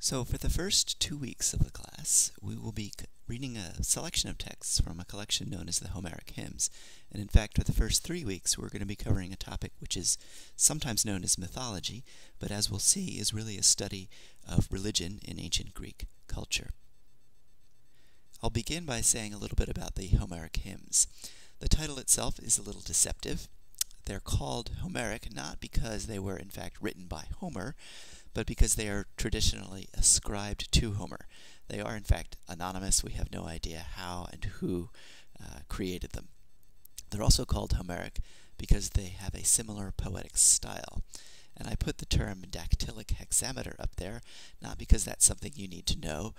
So for the first 2 weeks of the class, we will be reading a selection of texts from a collection known as the Homeric hymns. And in fact, for the first 3 weeks, we're going to be covering a topic which is sometimes known as mythology, but as we'll see, is really a study of religion in ancient Greek culture. I'll begin by saying a little bit about the Homeric hymns. The title itself is a little deceptive. They're called Homeric not because they were in fact written by Homer, but because they are traditionally ascribed to Homer. They are in fact anonymous. We have no idea how and who created them. They're also called Homeric because they have a similar poetic style. And I put the term dactylic hexameter up there, not because that's something you need to know.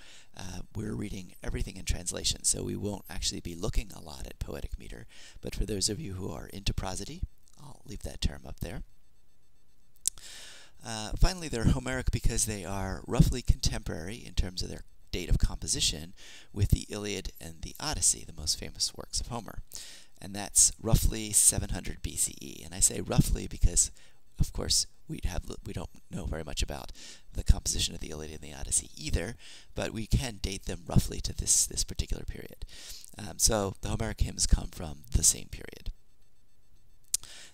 We're reading everything in translation, so we won't actually be looking a lot at poetic meter. But for those of you who are into prosody, I'll leave that term up there. Finally, they're Homeric because they are roughly contemporary in terms of their date of composition with the Iliad and the Odyssey, the most famous works of Homer. And that's roughly 700 BCE. And I say roughly because, of course, we don't know very much about the composition of the Iliad and the Odyssey either, but we can date them roughly to this particular period. So the Homeric hymns come from the same period.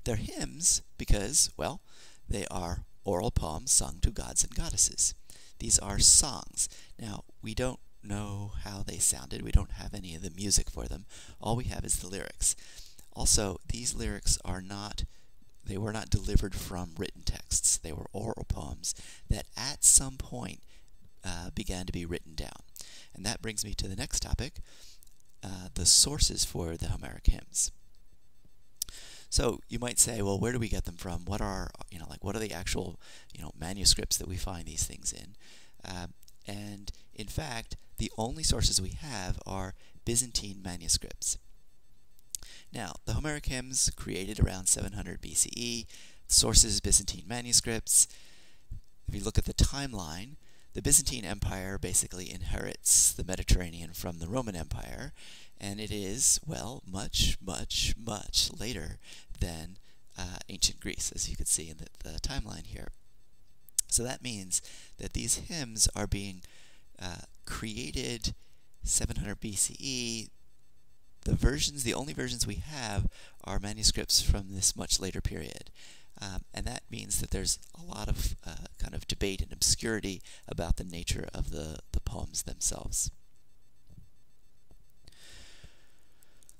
They're hymns because, well, they are oral poems sung to gods and goddesses. These are songs. Now, we don't know how they sounded. We don't have any of the music for them. All we have is the lyrics. Also, these lyrics were not delivered from written texts. They were oral poems that at some point began to be written down. And that brings me to the next topic, the sources for the Homeric hymns. So you might say, well, where do we get them from? What are the actual, manuscripts that we find these things in? And in fact, the only sources we have are Byzantine manuscripts. Now, the Homeric hymns created around 700 BCE, sources Byzantine manuscripts. If you look at the timeline, the Byzantine Empire basically inherits the Mediterranean from the Roman Empire, and it is, well, much, much, much later than ancient Greece, as you can see in the timeline here. So that means that these hymns are being created 700 BCE. The only versions we have are manuscripts from this much later period. And that means that there's a lot of kind of debate and obscurity about the nature of the poems themselves.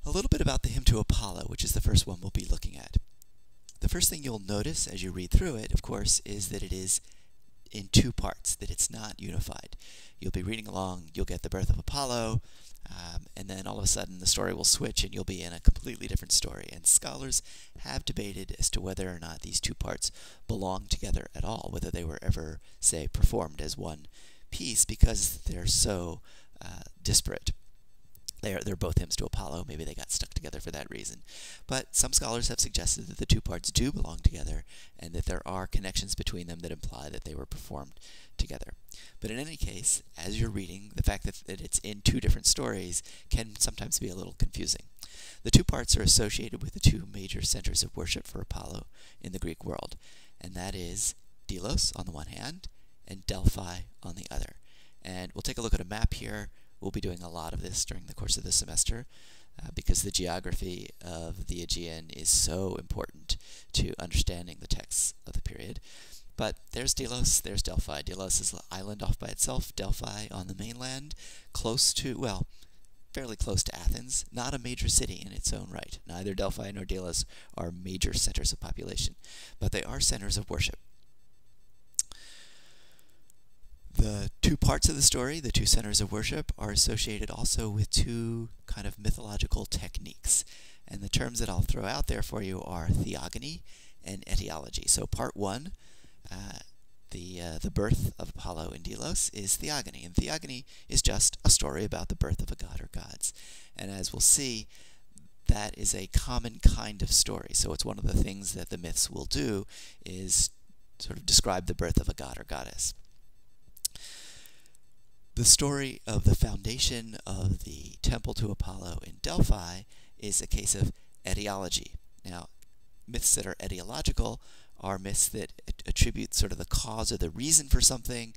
A little bit about the hymn to Apollo, which is the first one we'll be looking at. The first thing you'll notice as you read through it, of course, is that it is in two parts, that it's not unified. You'll be reading along, you'll get the birth of Apollo, and then all of a sudden the story will switch and you'll be in a completely different story. And scholars have debated as to whether or not these two parts belong together at all, whether they were ever, say, performed as one piece because they're so disparate. They're both hymns to Apollo. Maybe they got stuck together for that reason. But some scholars have suggested that the two parts do belong together and that there are connections between them that imply that they were performed together. But in any case, as you're reading, the fact that it's in two different stories can sometimes be a little confusing. The two parts are associated with the two major centers of worship for Apollo in the Greek world, and that is Delos on the one hand and Delphi on the other. And we'll take a look at a map here. We'll be doing a lot of this during the course of the semester because the geography of the Aegean is so important to understanding the texts of the period. But there's Delos, there's Delphi. Delos is an island off by itself, Delphi on the mainland, fairly close to Athens, not a major city in its own right. Neither Delphi nor Delos are major centers of population, but they are centers of worship. The two parts of the story, the two centers of worship, are associated also with two kind of mythological techniques. And the terms that I'll throw out there for you are theogony and etiology. So part one, the birth of Apollo in Delos, is theogony. And theogony is just a story about the birth of a god or gods. And as we'll see, that is a common kind of story. So it's one of the things that the myths will do is sort of describe the birth of a god or goddess. The story of the foundation of the temple to Apollo in Delphi is a case of etiology. Now, myths that are etiological are myths that attribute sort of the cause or the reason for something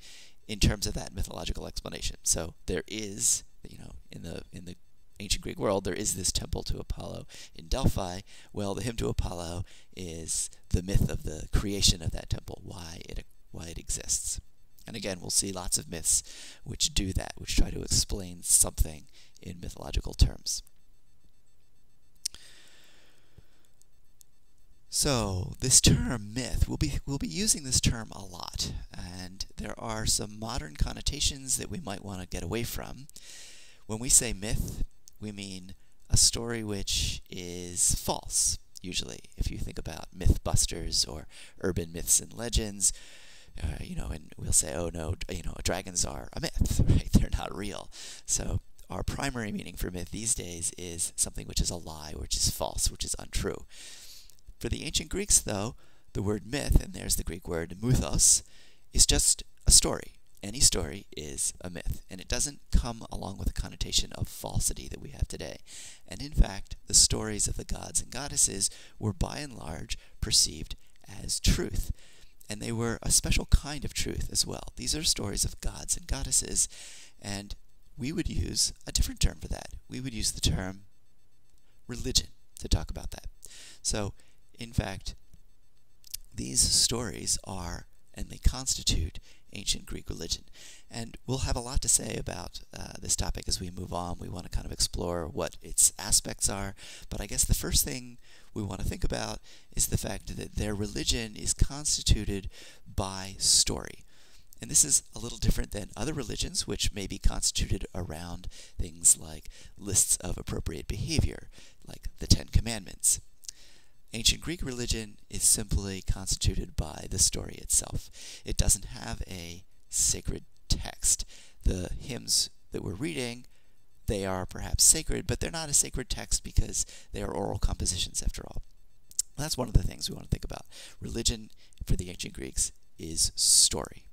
in terms of that mythological explanation. So there is, in the ancient Greek world, there is this temple to Apollo in Delphi. Well, the hymn to Apollo is the myth of the creation of that temple, why it exists. And again, we'll see lots of myths which do that, which try to explain something in mythological terms. So this term myth, we'll be using this term a lot, and there are some modern connotations that we might want to get away from. When we say myth, we mean a story which is false, usually. If you think about Mythbusters or urban myths and legends, and we'll say, oh no, dragons are a myth, right? They're not real. So our primary meaning for myth these days is something which is a lie, which is false, which is untrue. For the ancient Greeks, though, the word myth, and there's the Greek word mythos, is just a story. Any story is a myth, and it doesn't come along with a connotation of falsity that we have today. And in fact, the stories of the gods and goddesses were by and large perceived as truth. And they were a special kind of truth as well. These are stories of gods and goddesses, and we would use a different term for that. We would use the term religion to talk about that. So, in fact, these stories are, and they constitute, ancient Greek religion. And we'll have a lot to say about this topic as we move on. We want to kind of explore what its aspects are, but I guess the first thing we want to think about is the fact that their religion is constituted by story. And this is a little different than other religions, which may be constituted around things like lists of appropriate behavior, like the Ten Commandments. Ancient Greek religion is simply constituted by the story itself. It doesn't have a sacred text. The hymns that we're reading, they are perhaps sacred, but they're not a sacred text because they are oral compositions after all. That's one of the things we want to think about. Religion for the ancient Greeks is story.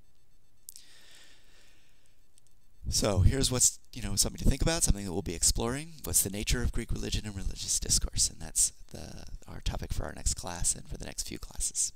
So here's what's something to think about, something that we'll be exploring. What's the nature of Greek religion and religious discourse? And that's our topic for our next class and for the next few classes.